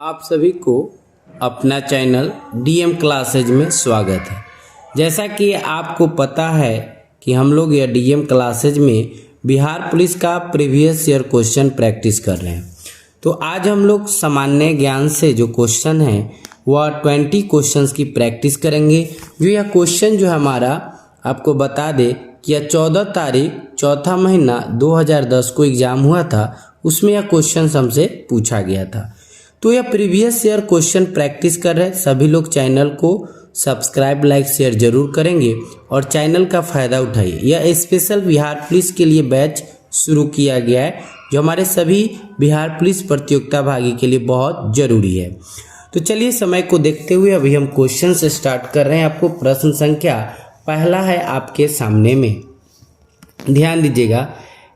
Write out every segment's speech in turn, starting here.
आप सभी को अपना चैनल डीएम क्लासेज में स्वागत है। जैसा कि आपको पता है कि हम लोग यह डीएम क्लासेज में बिहार पुलिस का प्रीवियस ईयर क्वेश्चन प्रैक्टिस कर रहे हैं। तो आज हम लोग सामान्य ज्ञान से जो क्वेश्चन है वह 20 क्वेश्चंस की प्रैक्टिस करेंगे। जो यह क्वेश्चन जो हमारा आपको बता दे कि यह 14 तारीख चौथा महीना 2010 को एग्ज़ाम हुआ था, उसमें यह क्वेश्चन हमसे पूछा गया था। तो यह प्रीवियस ईयर क्वेश्चन प्रैक्टिस कर रहे सभी लोग चैनल को सब्सक्राइब लाइक शेयर जरूर करेंगे और चैनल का फ़ायदा उठाइए। यह स्पेशल बिहार पुलिस के लिए बैच शुरू किया गया है जो हमारे सभी बिहार पुलिस प्रतियोगिता भागी के लिए बहुत ज़रूरी है। तो चलिए समय को देखते हुए अभी हम क्वेश्चन से स्टार्ट कर रहे हैं। आपको प्रश्न संख्या पहला है आपके सामने में। ध्यान दीजिएगा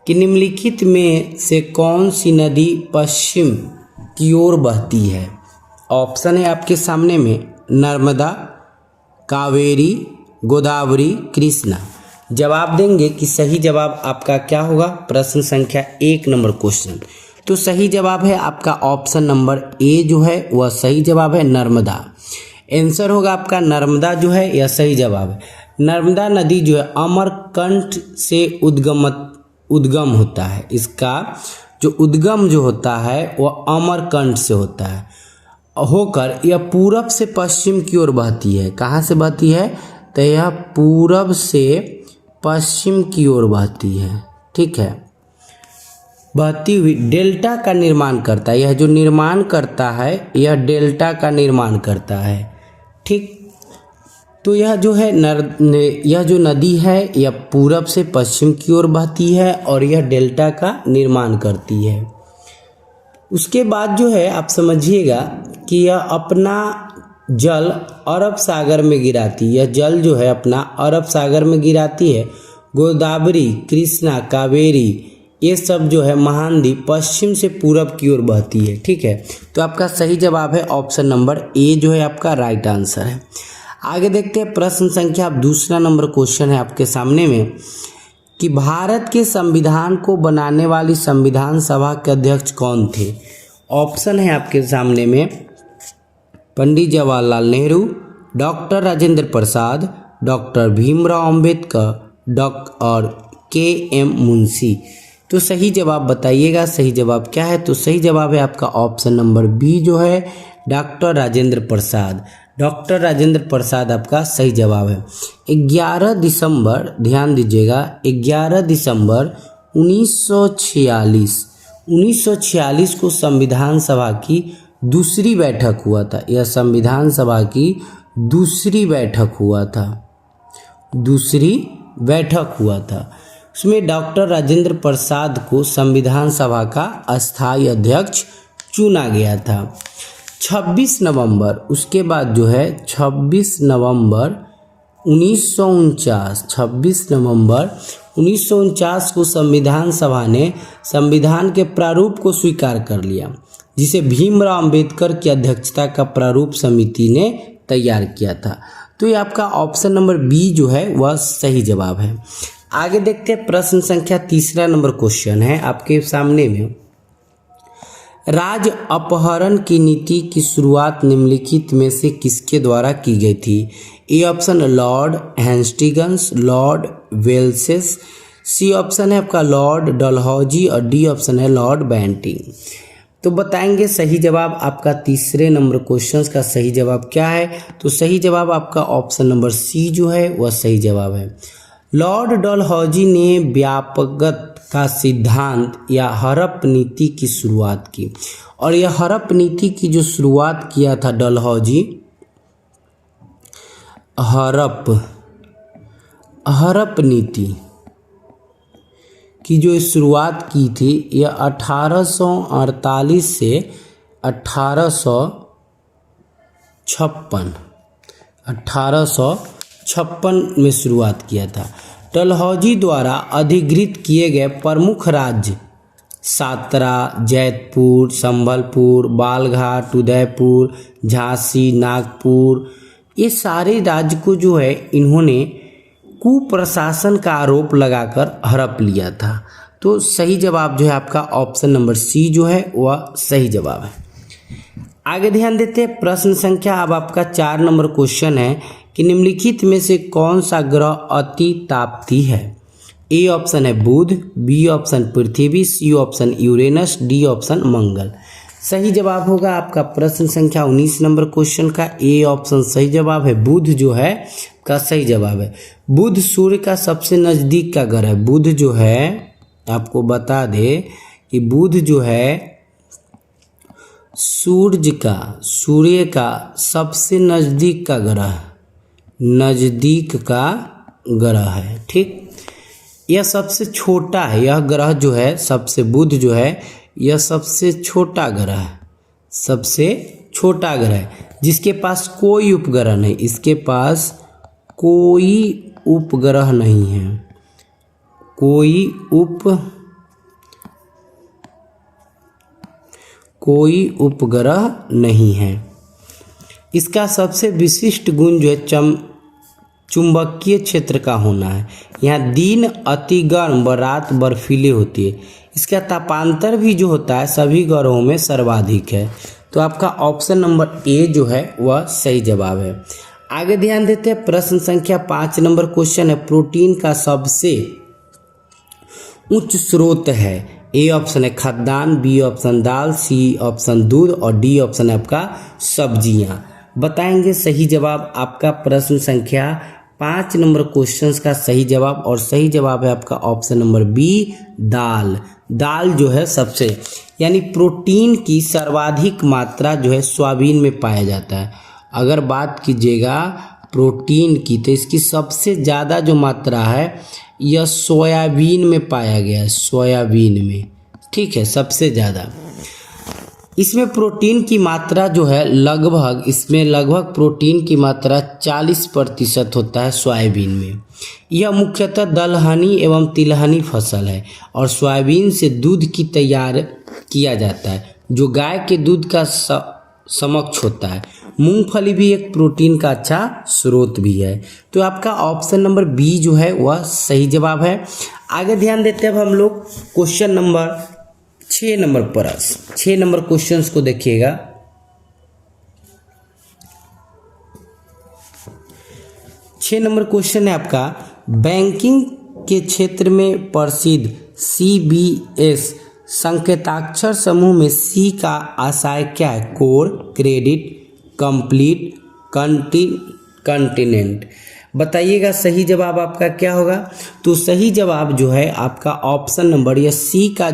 कि निम्नलिखित में से कौन सी नदी पश्चिम की ओर बहती है। ऑप्शन है आपके सामने में नर्मदा, कावेरी, गोदावरी, कृष्णा। जवाब देंगे कि सही जवाब आपका क्या होगा। प्रश्न संख्या 1 नंबर क्वेश्चन, तो सही जवाब है आपका ऑप्शन नंबर ए जो है वह सही जवाब है, नर्मदा। आंसर होगा आपका नर्मदा जो है यह सही जवाब है। नर्मदा नदी जो है अमरकंटक से उद्गम होता है। इसका जो उद्गम जो होता है वह अमरकंटक से होता है होकर यह पूरब से पश्चिम की ओर बहती है। कहाँ से बहती है? तो यह पूरब से पश्चिम की ओर बहती है। ठीक है, बहती हुई डेल्टा का निर्माण करता है। यह जो निर्माण करता है यह डेल्टा का निर्माण करता है। ठीक, तो यह जो है यह जो नदी है यह पूरब से पश्चिम की ओर बहती है और यह डेल्टा का निर्माण करती है। उसके बाद जो है आप समझिएगा कि यह अपना जल अरब सागर में गिराती है। यह जल जो है अपना अरब सागर में गिराती है। गोदावरी, कृष्णा, कावेरी ये सब जो है महानदी पश्चिम से पूरब की ओर बहती है। ठीक है, तो आपका सही जवाब है ऑप्शन नंबर ए जो है आपका राइट आंसर है। आगे देखते हैं प्रश्न संख्या दूसरा नंबर क्वेश्चन है आपके सामने में कि भारत के संविधान को बनाने वाली संविधान सभा के अध्यक्ष कौन थे। ऑप्शन है आपके सामने में पंडित जवाहरलाल नेहरू, डॉक्टर राजेंद्र प्रसाद, डॉक्टर भीमराव अंबेडकर और के.एम. मुंशी। तो सही जवाब बताइएगा, सही जवाब क्या है। तो सही जवाब है आपका ऑप्शन नंबर बी जो है डॉक्टर राजेंद्र प्रसाद। डॉक्टर राजेंद्र प्रसाद आपका सही जवाब है। 11 दिसंबर, ध्यान दीजिएगा, 11 दिसंबर 1946 को संविधान सभा की दूसरी बैठक हुआ था। यह संविधान सभा की दूसरी बैठक हुआ था। उसमें डॉक्टर राजेंद्र प्रसाद को संविधान सभा का अस्थायी अध्यक्ष चुना गया था। 26 नवंबर, उसके बाद जो है 26 नवंबर 1949 को संविधान सभा ने संविधान के प्रारूप को स्वीकार कर लिया, जिसे भीमराव अंबेडकर की अध्यक्षता का प्रारूप समिति ने तैयार किया था। तो ये आपका ऑप्शन नंबर बी जो है वह सही जवाब है। आगे देखते हैं प्रश्न संख्या तीसरा नंबर क्वेश्चन है आपके सामने में। राज्य अपहरण की नीति की शुरुआत निम्नलिखित में से किसके द्वारा की गई थी। A option Lord Hastings, Lord Wellesley, C option है आपका लॉर्ड डलहौजी और डी ऑप्शन है लॉर्ड बेंटिंग। तो बताएंगे सही जवाब आपका तीसरे नंबर क्वेश्चन का सही जवाब क्या है। तो सही जवाब आपका ऑप्शन नंबर सी जो है वह सही जवाब है। लॉर्ड डलहौजी ने व्यापकता का सिद्धांत या हड़प नीति की शुरुआत की, और यह हड़प नीति की जो शुरुआत किया था डलहौजी, हड़प नीति की जो शुरुआत की थी यह 1848 से 1856 में शुरुआत किया था। डलहौजी द्वारा अधिगृहित किए गए प्रमुख राज्य सातारा, जैतपुर, संबलपुर, बालघाट, उदयपुर, झांसी, नागपुर, ये सारे राज्य को जो है इन्होंने कुप्रशासन का आरोप लगाकर हड़प लिया था। तो सही जवाब जो है आपका ऑप्शन नंबर सी जो है वह सही जवाब है। आगे ध्यान देते हैं प्रश्न संख्या अब आपका 4 नंबर क्वेश्चन है कि निम्नलिखित में से कौन सा ग्रह अति तापती है। ए ऑप्शन है बुध, बी ऑप्शन पृथ्वी, C option Uranus, D option मंगल। सही जवाब होगा आपका प्रश्न संख्या 19 नंबर क्वेश्चन का ए ऑप्शन सही जवाब है। बुध जो है का सही जवाब है। बुध सूर्य का सबसे नजदीक का ग्रह है। बुध जो है आपको बता दे कि बुध जो है सूर्य का सबसे नजदीक का ग्रह है। ठीक, यह सबसे छोटा है। यह ग्रह जो है सबसे बुध जो है यह सबसे छोटा ग्रह है, सबसे छोटा ग्रह है जिसके पास कोई उपग्रह नहीं। इसके पास कोई उपग्रह नहीं है, कोई उपग्रह नहीं है। इसका सबसे विशिष्ट गुण जो है चुंबकीय क्षेत्र का होना है। यहाँ दिन अति गर्म व रात बर्फीली होती है। इसका तापांतर भी जो होता है सभी ग्रहों में सर्वाधिक है। तो आपका ऑप्शन नंबर ए जो है वह सही जवाब है। आगे ध्यान देते हैं प्रश्न संख्या 5 नंबर क्वेश्चन है प्रोटीन का सबसे उच्च स्रोत है। ए ऑप्शन है खाद्यान्न, बी ऑप्शन दाल, सी ऑप्शन दूध और डी ऑप्शन है आपका सब्जियां। बताएंगे सही जवाब आपका प्रश्न संख्या 5 नंबर क्वेश्चन का सही जवाब, और सही जवाब है आपका ऑप्शन नंबर बी दाल। दाल जो है सबसे यानी प्रोटीन की सर्वाधिक मात्रा जो है सोयाबीन में पाया जाता है। अगर बात कीजिएगा प्रोटीन की तो इसकी सबसे ज़्यादा जो मात्रा है यह सोयाबीन में पाया गया है, सोयाबीन में। ठीक है, सबसे ज़्यादा इसमें प्रोटीन की मात्रा जो है लगभग प्रोटीन की मात्रा 40% होता है सोयाबीन में। यह मुख्यतः दलहनी एवं तिलहनी फसल है और सोयाबीन से दूध की तैयार किया जाता है जो गाय के दूध का समक्ष होता है। मूंगफली भी एक प्रोटीन का अच्छा स्रोत भी है। तो आपका ऑप्शन नंबर बी जो है वह सही जवाब है। आगे ध्यान देते हैं अब हम लोग क्वेश्चन नंबर 6 नंबर प्रश्न 6 नंबर क्वेश्चंस को देखिएगा। 6 नंबर क्वेश्चन है आपका बैंकिंग के क्षेत्र में प्रसिद्ध CBS संकेताक्षर समूह में सी का आशय क्या है। Core, credit, complete, continent. बताइएगा सही जवाब आपका क्या होगा। तो सही जवाब जो है आपका ऑप्शन नंबर या सी का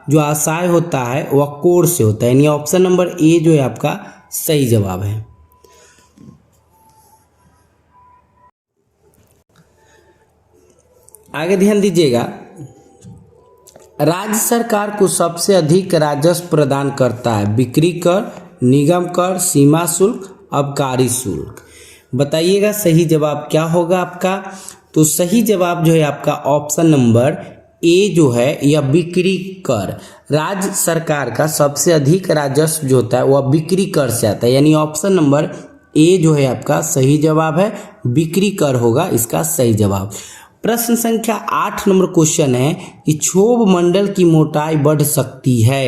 जो आशय होता है वह कोर से होता है, यानी ऑप्शन नंबर ए जो है आपका सही जवाब है। आगे ध्यान दीजिएगा, राज्य सरकार को सबसे अधिक राजस्व प्रदान करता है बिक्री कर, निगम कर, सीमा शुल्क, आबकारी शुल्क। बताइएगा सही जवाब क्या होगा आपका। तो सही जवाब जो है आपका ऑप्शन नंबर ए जो है यह बिक्री कर। राज्य सरकार का सबसे अधिक राजस्व जो होता है वह बिक्री कर से आता है, यानी ऑप्शन नंबर ए जो है आपका सही जवाब है, बिक्री कर होगा इसका सही जवाब। प्रश्न संख्या 8 नंबर क्वेश्चन है कि क्षोभ मंडल की मोटाई बढ़ सकती है।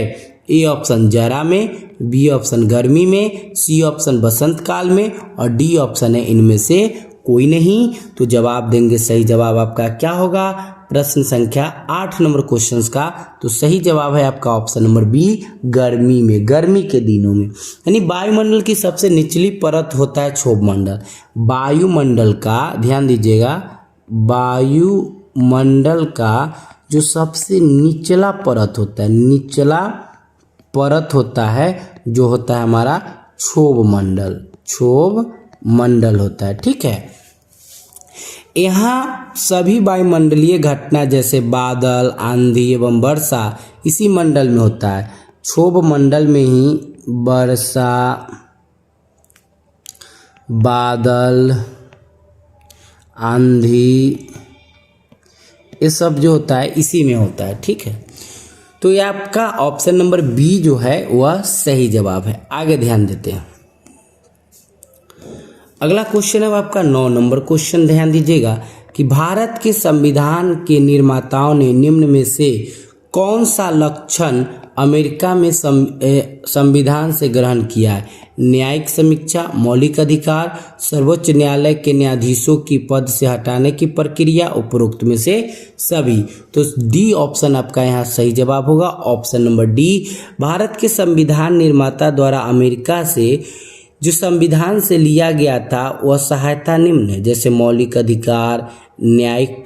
ए ऑप्शन जाड़ा में, बी ऑप्शन गर्मी में, सी ऑप्शन बसंत काल में और डी ऑप्शन है इनमें से कोई नहीं। तो जवाब देंगे सही जवाब आपका क्या होगा प्रश्न संख्या 8 नंबर क्वेश्चन का। तो सही जवाब है आपका ऑप्शन नंबर बी गर्मी में, गर्मी के दिनों में। यानी वायुमंडल की सबसे निचली परत होता है क्षोभ मंडल। वायुमंडल का ध्यान दीजिएगा, वायुमंडल का जो सबसे निचला परत होता है, निचला परत होता है जो होता है हमारा क्षोभ मंडल होता है। ठीक है, यहाँ सभी वायुमंडलीय घटना जैसे बादल, आंधी एवं वर्षा इसी मंडल में होता है। क्षोभ मंडल में ही वर्षा, बादल, आंधी ये सब जो होता है इसी में होता है। ठीक है, तो ये आपका ऑप्शन नंबर बी जो है वह सही जवाब है। आगे ध्यान देते हैं, अगला क्वेश्चन है आपका 9 नंबर क्वेश्चन। ध्यान दीजिएगा कि भारत के संविधान के निर्माताओं ने निम्न में से कौन सा लक्षण अमेरिका में संविधान से ग्रहण किया है? न्यायिक समीक्षा, मौलिक अधिकार, सर्वोच्च न्यायालय के न्यायाधीशों की पद से हटाने की प्रक्रिया, उपरोक्त में से सभी। तो डी ऑप्शन आपका यहाँ सही जवाब होगा, ऑप्शन नंबर डी। भारत के संविधान निर्माता द्वारा अमेरिका से जो संविधान से लिया गया था वह सहायता निम्न है, जैसे मौलिक अधिकार, न्यायिक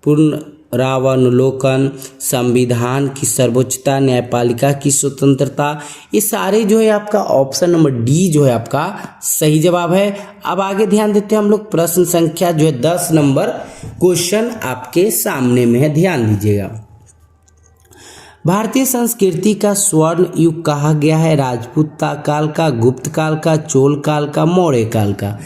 पुनरावलोकन, संविधान की सर्वोच्चता, न्यायपालिका की स्वतंत्रता। ये सारे जो है आपका ऑप्शन नंबर डी जो है आपका सही जवाब है। अब आगे ध्यान देते हैं हम लोग, प्रश्न संख्या जो है 10 नंबर क्वेश्चन आपके सामने में है, ध्यान दीजिएगा। भारतीय संस्कृति का स्वर्ण युग कहा गया है? राजपूत काल का, गुप्त काल का, चोल काल का, मौर्य काल का।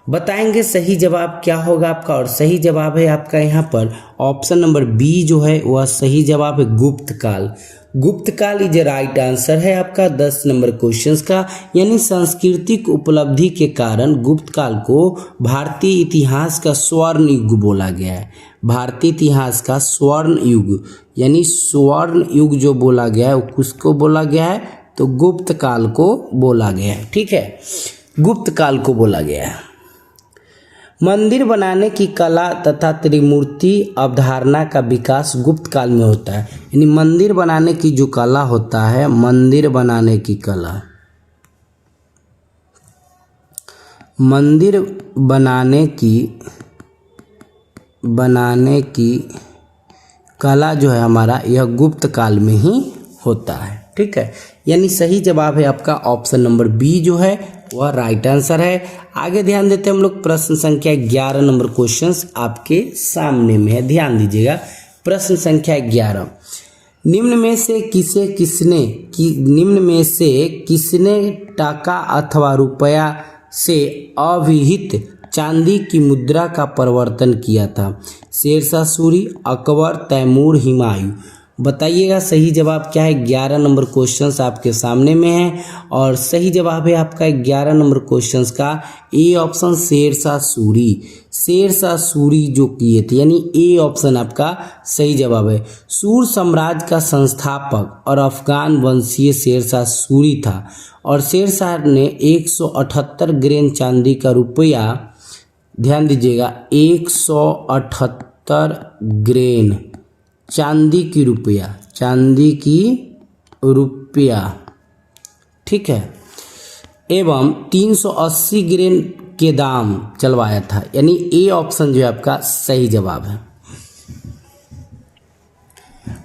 बताएंगे सही जवाब क्या होगा आपका, और सही जवाब है आपका यहाँ पर ऑप्शन नंबर बी जो है वह सही जवाब है, गुप्त काल। गुप्त काल इज राइट आंसर है आपका 10 नंबर क्वेश्चंस का। यानी सांस्कृतिक उपलब्धि के कारण गुप्त काल को भारतीय इतिहास का स्वर्ण युग बोला गया है। भारतीय इतिहास का स्वर्ण युग, यानी स्वर्ण युग जो बोला गया है वो किसको बोला गया है? तो गुप्त काल को बोला गया है। ठीक है, गुप्त काल को बोला गया है। मंदिर बनाने की कला तथा त्रिमूर्ति अवधारणा का विकास गुप्त काल में होता है। यानी मंदिर बनाने की जो कला होता है, मंदिर बनाने की कला, मंदिर बनाने की कला जो है हमारा, यह गुप्त काल में ही होता है। ठीक है, यानी सही जवाब है आपका ऑप्शन नंबर बी जो है वह राइट आंसर है। आगे ध्यान देते हैं हम लोग, प्रश्न संख्या 11 नंबर क्वेश्चंस आपके सामने में है, ध्यान दीजिएगा। प्रश्न संख्या 11, निम्न में से किसने टका अथवा रुपया से अभिहित चांदी की मुद्रा का प्रवर्तन किया था? शेरशाह सूरी, अकबर, तैमूर, हुमायूं। बताइएगा सही जवाब क्या है। 11 नंबर क्वेश्चंस आपके सामने में है और सही जवाब है आपका 11 नंबर क्वेश्चंस का ए ऑप्शन, शेरशाह सूरी। शेरशाह सूरी जो किए थे, यानी ए ऑप्शन आपका सही जवाब है। सूर साम्राज्य का संस्थापक और अफगान वंशीय शेरशाह सूरी था और शेरशाह ने 178 ग्रेन चांदी का रुपया, ध्यान दीजिएगा 178 ग्रेन चांदी की रुपया, ठीक है, एवं 380 ग्रेन के दाम चलवाया था। यानी ए ऑप्शन जो है आपका सही जवाब है।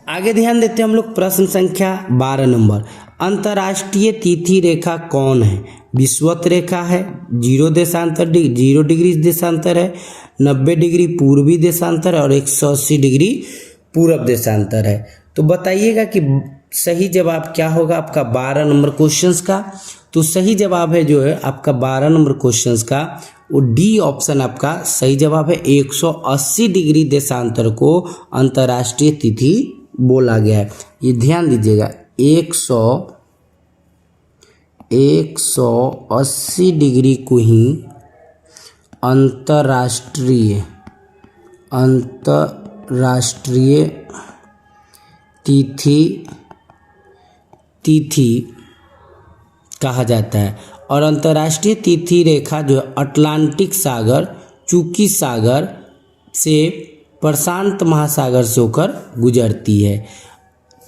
आगे ध्यान देते हैं हम लोग, प्रश्न संख्या 12 नंबर, अंतर्राष्ट्रीय तिथि रेखा कौन है? विषुवत रेखा है, 0 डिग्री देशांतर है, 90 डिग्री पूर्वी देशांतर है और 180 डिग्री पूरब देशांतर है। तो बताइएगा कि सही जवाब क्या होगा आपका 12 नंबर क्वेश्चंस का। तो सही जवाब है जो है आपका 12 नंबर क्वेश्चंस का वो डी ऑप्शन आपका सही जवाब है। 180 डिग्री देशांतर को अंतर्राष्ट्रीय तिथि बोला गया है। ये ध्यान दीजिएगा, 180 डिग्री को ही अंतर्राष्ट्रीय तिथि कहा जाता है। और अंतर्राष्ट्रीय तिथि रेखा जो अटलांटिक सागर, चूकी सागर से प्रशांत महासागर से होकर गुजरती है।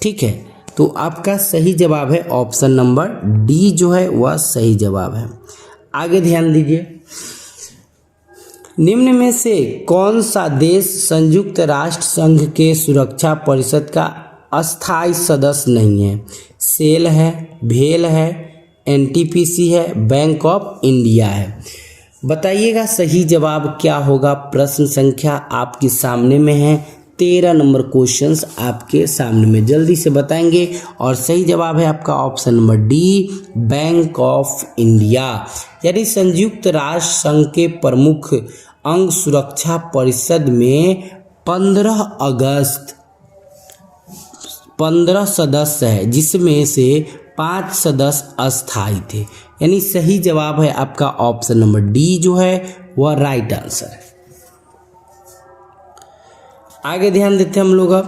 ठीक है, तो आपका सही जवाब है ऑप्शन नंबर डी जो है वह सही जवाब है। आगे ध्यान दीजिए, निम्न में से कौन सा देश संयुक्त राष्ट्र संघ के सुरक्षा परिषद का अस्थायी सदस्य नहीं है? सेल है, भेल है, एनटीपीसी है, बैंक ऑफ इंडिया है। बताइएगा सही जवाब क्या होगा। प्रश्न संख्या आपके सामने में है, 13 नंबर क्वेश्चंस आपके सामने में, जल्दी से बताएंगे। और सही जवाब है आपका option number D, bank of India. यानी संयुक्त राष्ट्र संघ के प्रमुख अंग सुरक्षा परिषद में 15 सदस्य है, जिसमें से 5 सदस्य अस्थायी थे। यानी सही जवाब है आपका ऑप्शन नंबर डी जो है वह राइट आंसर है। आगे ध्यान देते हैं हम लोग अब,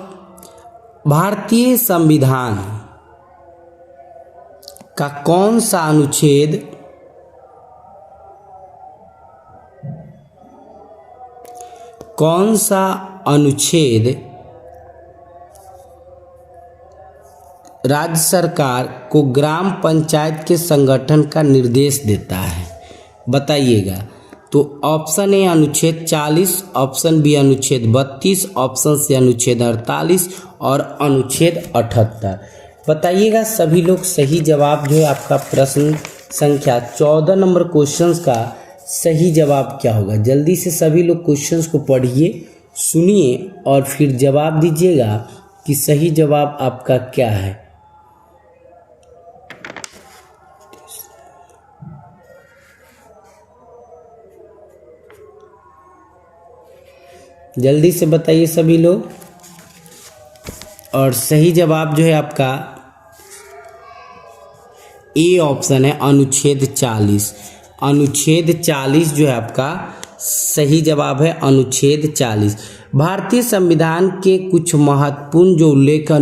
भारतीय संविधान का कौन सा अनुच्छेद राज्य सरकार को ग्राम पंचायत के संगठन का निर्देश देता है, बताइएगा। तो ऑप्शन ए अनुच्छेद 40, ऑप्शन बी अनुच्छेद 32, ऑप्शन सी अनुच्छेद 48 और अनुच्छेद 78। बताइएगा सभी लोग सही जवाब जो है आपका प्रश्न संख्या 14 नंबर क्वेश्चंस का सही जवाब क्या होगा। जल्दी से सभी लोग क्वेश्चंस को पढ़िए, सुनिए और फिर जवाब दीजिएगा कि सही जवाब आपका क्या है। जल्दी से बताइए सभी लोग। और सही जवाब जो है आपका ए ऑप्शन है, अनुच्छेद 40। अनुच्छेद 40 जो है आपका सही जवाब है, अनुच्छेद 40। भारतीय संविधान के कुछ महत्वपूर्ण जो उल्लेख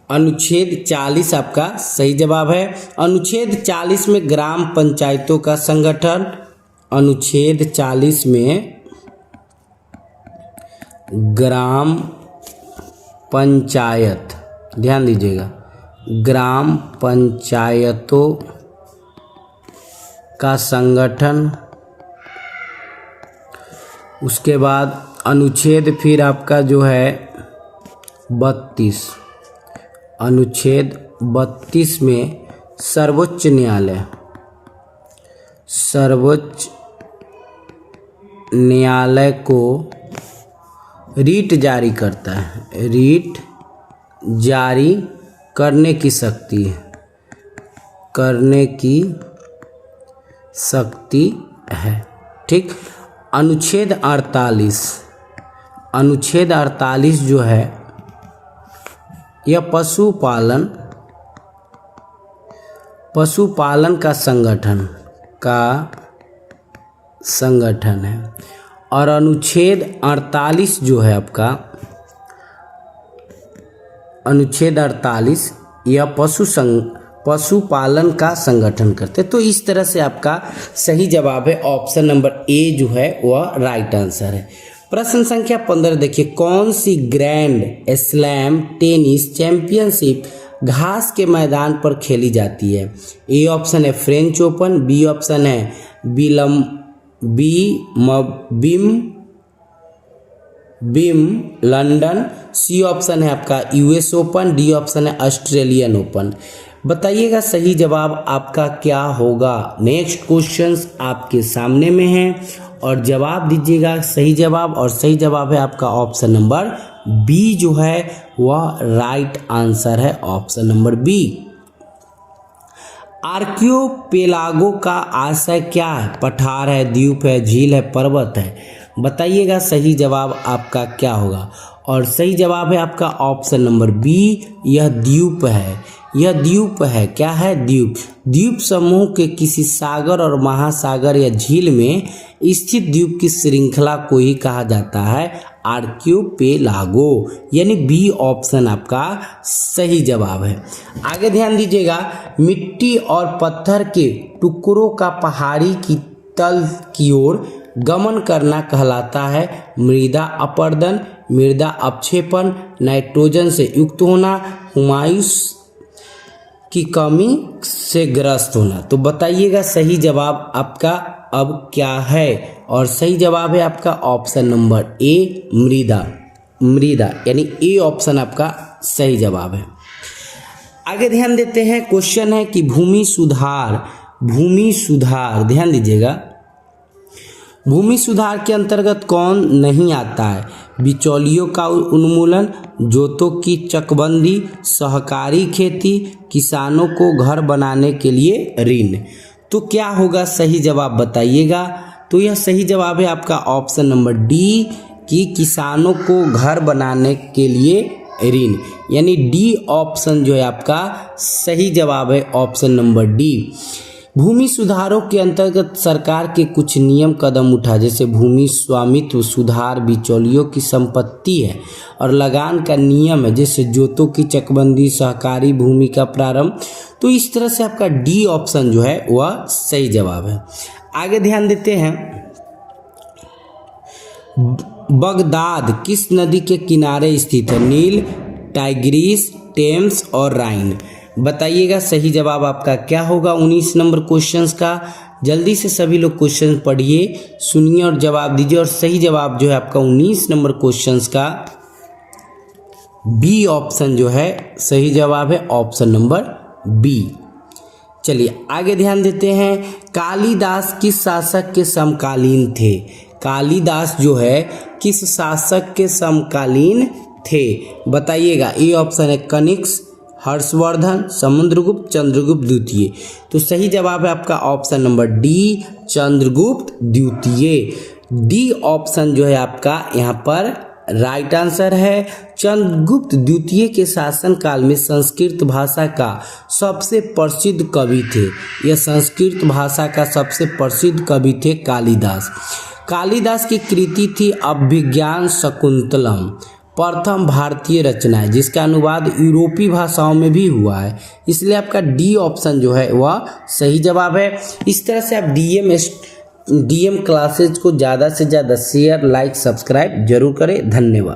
अनुच्छेद 40 आपका सही जवाब है। अनुच्छेद 40 में ग्राम पंचायतों का संगठन, अनुच्छेद 40 में ग्राम पंचायत, ध्यान दीजिएगा, ग्राम पंचायतों का संगठन। उसके बाद अनुच्छेद फिर आपका जो है 32, अनुच्छेद 32 में सर्वोच्च न्यायालय को रीट जारी करता है, रीट जारी करने की शक्ति है, ठीक। अनुच्छेद 48 जो है यह पशुपालन का संगठन है। और अनुच्छेद 48 जो है आपका, अनुच्छेद 48 यह पशुपालन का संगठन करते। तो इस तरह से आपका सही जवाब है ऑप्शन नंबर ए जो है वह राइट आंसर है। प्रश्न संख्या 15 देखिए, कौन सी ग्रैंड स्लैम टेनिस चैंपियनशिप घास के मैदान पर खेली जाती है। ए ऑप्शन है फ्रेंच ओपन, बी ऑप्शन है बिम लंदन, सी ऑप्शन है आपका यूएस ओपन, डी ऑप्शन है ऑस्ट्रेलियन ओपन। बताइएगा सही जवाब आपका क्या होगा। नेक्स्ट क्वेश्चंस आपके सामने में है और जवाब दीजिएगा सही जवाब। और सही जवाब है आपका ऑप्शन नंबर बी जो है वह राइट आंसर है, ऑप्शन नंबर बी। आर्कियोपेलागो का आशय क्या है। पठार है, द्वीप है, झील है, पर्वत है। बताइएगा सही जवाब आपका क्या होगा। और सही जवाब है आपका ऑप्शन नंबर बी, यह द्वीप है। यह द्वीप है, क्या है, द्वीप। द्वीप समूह के किसी सागर और महासागर या झील में स्थित द्वीप की श्रृंखला को ही कहा जाता है आर्कियोपेलागो, यानी बी ऑप्शन आपका सही जवाब है। आगे ध्यान दीजिएगा, मिट्टी और पत्थर के टुकड़ों का पहाड़ी की तल की ओर गमन करना कहलाता है मृदा अपरदन, मृदा अपक्षेपण, नाइट्रोजन से युक्त होना, हुमायूस की कमी से ग्रस्त होना। तो बताइएगा सही जवाब आपका अब क्या है। और सही जवाब है आपका ऑप्शन नंबर ए, मृदा, यानी ए ऑप्शन आपका सही जवाब है। आगे ध्यान देते हैं, क्वेश्चन है कि भूमि सुधार, ध्यान दीजिएगा, भूमि सुधार के अंतर्गत कौन नहीं आता है। बिचौलियों का उन्मूलन, जोतों की चकबंदी, सहकारी खेती, किसानों को घर बनाने के लिए ऋण। तो क्या होगा सही जवाब बताइएगा। तो यह सही जवाब है आपका ऑप्शन नंबर डी कि किसानों को घर बनाने के लिए ऋण, यानी डी ऑप्शन जो है आपका सही जवाब है, ऑप्शन नंबर डी। भूमि सुधारों के अंतर्गत सरकार के कुछ नियम कदम उठा, जैसे भूमि स्वामित्व सुधार, बिचौलियों की संपत्ति है और लगान का नियम है, जैसे जोतों की चकबंदी, सहकारी भूमि का प्रारंभ। तो इस तरह से आपका डी ऑप्शन जो है वह सही जवाब है। आगे ध्यान देते हैं, बगदाद किस नदी के किनारे स्थित है? नील, टाइग्रिस, टेम्स और राइन। बताइएगा सही जवाब आपका क्या होगा 19 नंबर क्वेश्चंस का। जल्दी से सभी लोग क्वेश्चन पढ़िए, सुनिए और जवाब दीजिए। और सही जवाब जो है आपका 19 नंबर क्वेश्चंस का बी ऑप्शन जो है सही जवाब है, ऑप्शन नंबर बी। चलिए आगे ध्यान देते हैं, कालिदास किस शासक के समकालीन थे? कालिदास जो है किस शासक के समकालीन थे? बताइएगा। ए ऑप्शन है कनिष्क, हर्षवर्धन, समुद्रगुप्त, चंद्रगुप्त द्वितीय। तो सही जवाब है आपका ऑप्शन नंबर डी, चंद्रगुप्त द्वितीय। डी ऑप्शन जो है आपका यहाँ पर राइट आंसर है। चंद्रगुप्त द्वितीय के शासन काल में संस्कृत भाषा का सबसे प्रसिद्ध कवि थे। यह संस्कृत भाषा का सबसे प्रसिद्ध कवि थे कालिदास। कालिदास की कृति थी अभिज्ञान शकुंतलम, प्रथम भारतीय रचना है जिसका अनुवाद यूरोपीय भाषाओं में भी हुआ है, इसलिए आपका डी ऑप्शन जो है वह सही जवाब है। इस तरह से आप डीएम क्लासेज को ज़्यादा से ज़्यादा शेयर, लाइक, सब्सक्राइब जरूर करें। धन्यवाद।